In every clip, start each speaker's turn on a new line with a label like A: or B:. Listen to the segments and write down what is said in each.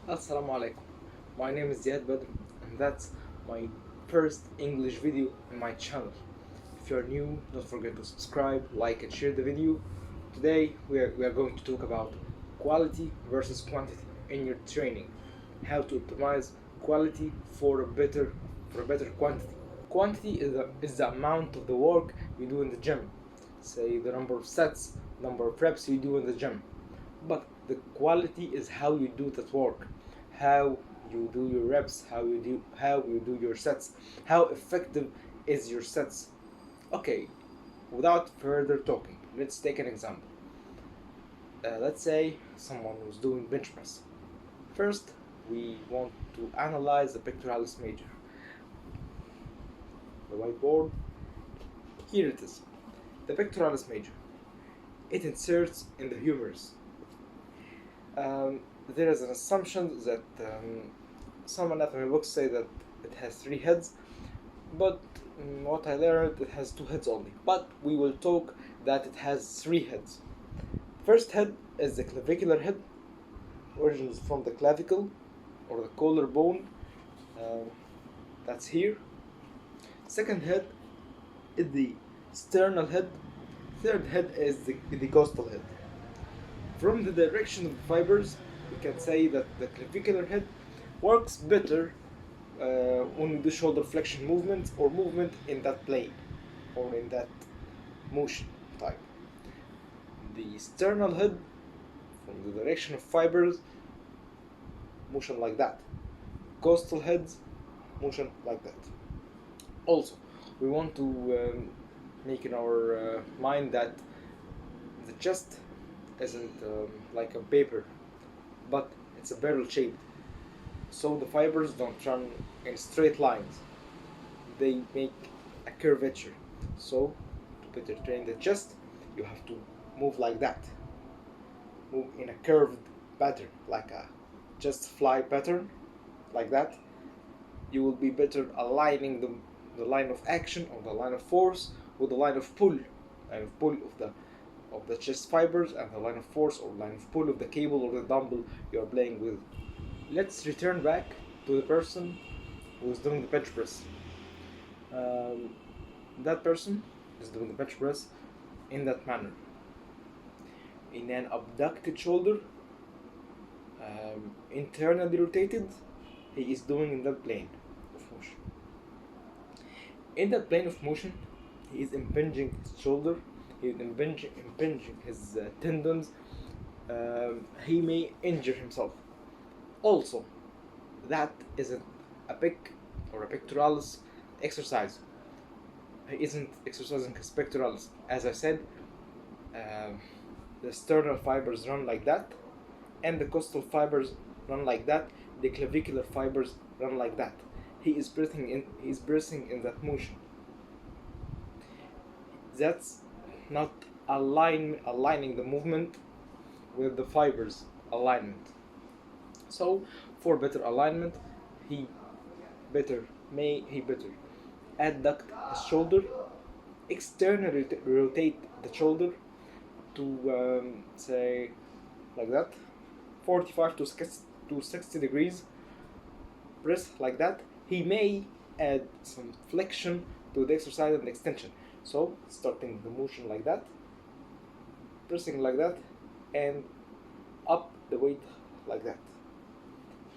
A: Assalamu alaikum. My name is Ziad Badr and that's my first English video in my channel. If you're new, don't forget to subscribe, like and share the video. Today we are going to talk about quality versus quantity in your training. How to optimize quality for a better quantity. Quantity is the amount of the work you do in the gym. Say the number of sets, number of reps you do in the gym. But the quality is how you do that work, how you do your reps, how you do your sets, how effective is your sets. Okay, without further talking, let's take an example. Let's say someone was doing bench press. First, we want to analyze the pectoralis major. The whiteboard. Here it is. The pectoralis major. It inserts in the humerus. There is an assumption that some anatomy books say that it has 3 heads, but what I learned, it has 2 heads only. But we will talk that it has 3 heads. First head is the clavicular head, origins from the clavicle or the collarbone. Uh, that's here. Second head is the sternal head. Third head is the costal head. From the direction of the fibers, we can say that the clavicular head works better when we do shoulder flexion movements or movement in that plane or in that motion type. The sternal head, from the direction of fibers, motion like that. Costal heads, motion like that. Also, we want to make in our mind that the chest isn't like a paper, but it's a barrel shaped. So the fibers don't run in straight lines, they make a curvature. So to better train the chest, you have to move like that, move in a curved pattern, like a just fly pattern, like that. You will be better aligning the line of action or the line of force with the line of pull, of the chest fibers, and the line of force or line of pull of the cable or the dumbbell you are playing with. Let's return back to the person who is doing the bench press. Um, that person is doing the bench press in that manner. In an abducted shoulder, internally rotated, he is doing in that plane of motion. In that plane of motion, he is impinging his shoulder, he is impinging his tendons, he may injure himself. Also, that isn't a pec or a pectoralis exercise. He isn't exercising his pectoralis. As I said, the sternal fibers run like that, and the costal fibers run like that. The clavicular fibers run like that. He is breathing in that motion. That's not aligning the movement with the fibers alignment. So for better alignment, he better adduct his shoulder, externally rotate the shoulder to say like that, 45 to 60 degrees, press like that. He may add some flexion to the exercise and extension. So starting the motion like that, pressing like that, and up the weight like that.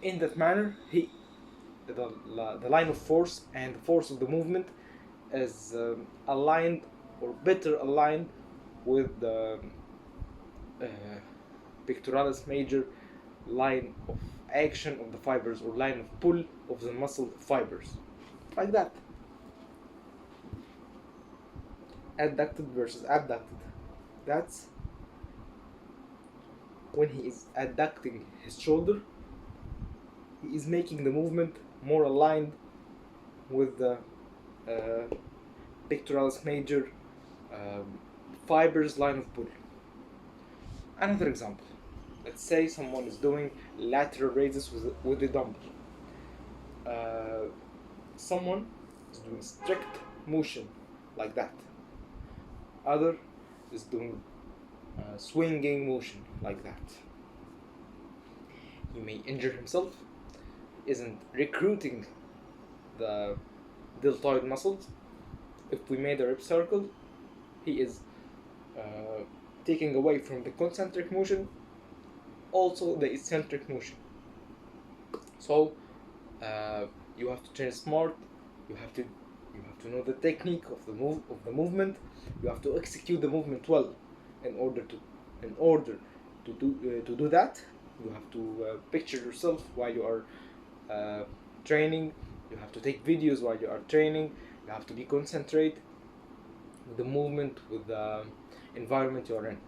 A: In that manner, the line of force and the force of the movement is aligned or better aligned with the uh, pectoralis major line of action of the fibers or line of pull of the muscle fibers, like that. Adducted versus abducted. That's when he is adducting his shoulder, he is making the movement more aligned with the pectoralis major fibers line of pull. Another example. Let's say someone is doing lateral raises with the dumbbell. Someone is doing strict motion like that. Other is doing swinging motion like that. he may injure himself, isn't recruiting the deltoid muscles. If we made a rep circle, he is taking away from the concentric motion, also the eccentric motion. So you have to train smart. You have to know the technique of the movement. You have to execute the movement well. In order to do that, you have to picture yourself while you are training. You have to take videos while you are training. You have to be concentrate with the movement, with the environment you are in.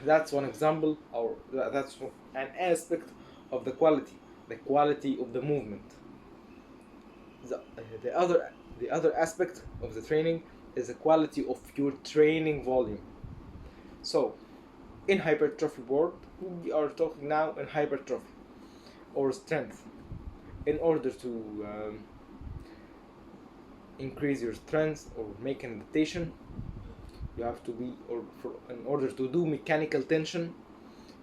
A: That's one example, or that's an aspect of the quality of the movement. The other aspect of the training is the quality of your training volume. So, in hypertrophy world, we are talking now in hypertrophy or strength. In order to increase your strength or make an adaptation, you have to be, in order to do mechanical tension,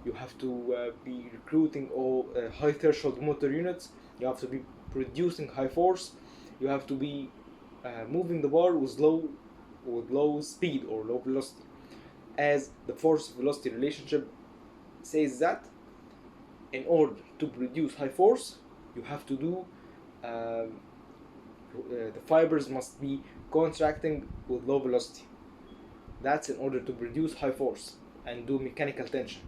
A: you have to be recruiting all high threshold motor units. You have to be producing high force. You have to be moving the bar with low speed or low velocity, as the force velocity relationship says that in order to produce high force, you have to do the fibers must be contracting with low velocity. That's in order to produce high force and do mechanical tension.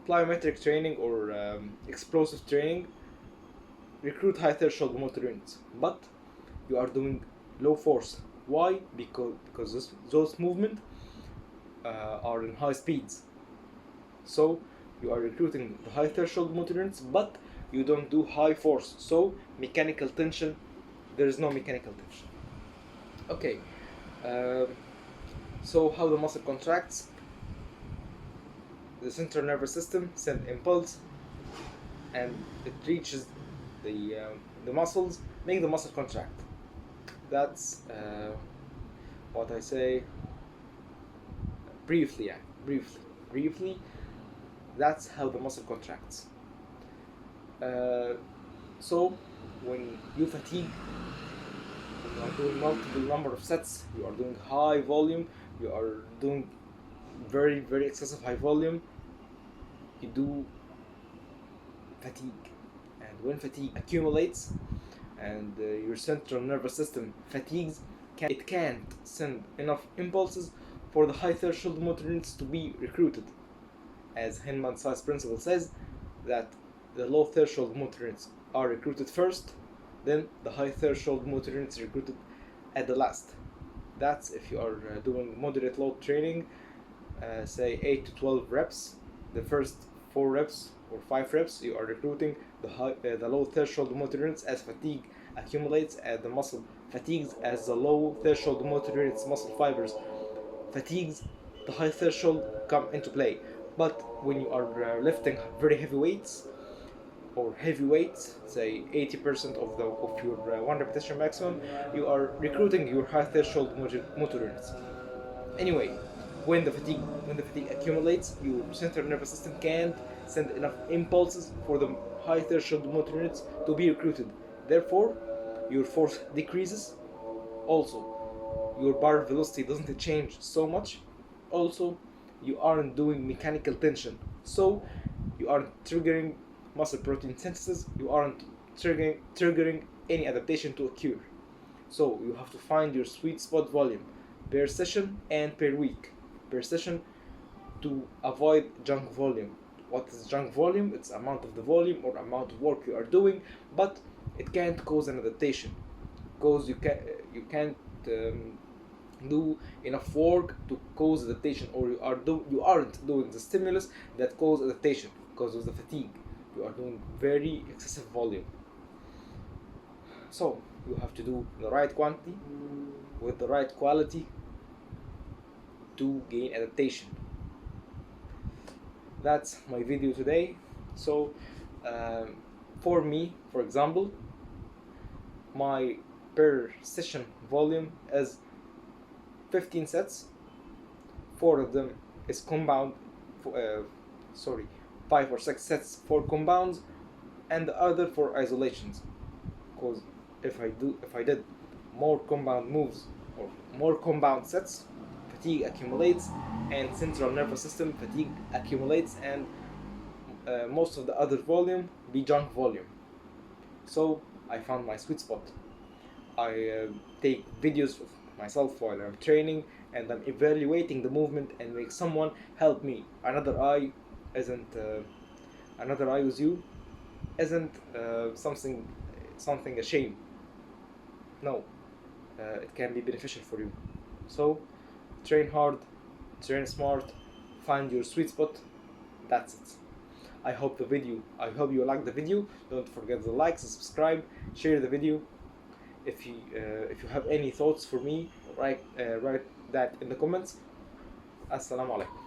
A: Plyometric training or explosive training recruit high threshold motor units, but you are doing low force. Why? Because those movements are in high speeds. So you are recruiting the high threshold motor units, but you don't do high force. So mechanical tension, there is no mechanical tension. Okay. So how the muscle contracts? The central nervous system sends impulse, and it reaches the muscles, make the muscle contract. That's what I say briefly. Briefly. That's how the muscle contracts. So when you fatigue, when you are doing multiple number of sets, you are doing high volume, you are doing very, very excessive high volume, you do fatigue. And when fatigue accumulates and your central nervous system fatigues, it can't send enough impulses for the high threshold motor units to be recruited. As Henman's size principle says, that the low threshold motor units are recruited first, then the high threshold motor units recruited at the last. That's if you are doing moderate load training, say 8 to 12 reps. The first 4 reps or 5 reps, you are recruiting the low threshold motor units as fatigue accumulates, and the muscle fatigues as the low threshold motor units muscle fibers fatigues, the high threshold come into play. But when you are lifting very heavy weights, or heavy weights, say 80% of your 1 repetition maximum, you are recruiting your high threshold motor units. Anyway, when the fatigue accumulates, your central nervous system can't send enough impulses for the high threshold motor units to be recruited. Therefore, your force decreases. Also, your bar velocity doesn't change so much. Also, you aren't doing mechanical tension, so you aren't triggering muscle protein synthesis. You aren't triggering any adaptation to occur. So you have to find your sweet spot volume per session and per week. Per session, to avoid junk volume. What is junk volume? It's amount of the volume or amount of work you are doing, but it can't cause an adaptation, because you can't do enough work to cause adaptation, or you aren't doing the stimulus that cause adaptation because of the fatigue. You are doing very excessive volume. So you have to do the right quantity with the right quality to gain adaptation. That's my video today. So for me, for example, my per session volume is 15 sets. 4 of them is compound sorry, 5 or 6 sets for compounds and the other for isolations. Because if I did more compound moves or more compound sets, fatigue accumulates, and central nervous system fatigue accumulates, and most of the other volume be junk volume. So I found my sweet spot. I take videos of myself while I'm training, and I'm evaluating the movement and make someone help me. Another eye with you isn't something a shame. No, it can be beneficial for you. So train hard, train smart, find your sweet spot. That's it. I hope you like the video. Don't forget to like, subscribe, share the video. If you have any thoughts for me, write that in the comments. Assalamu alaikum.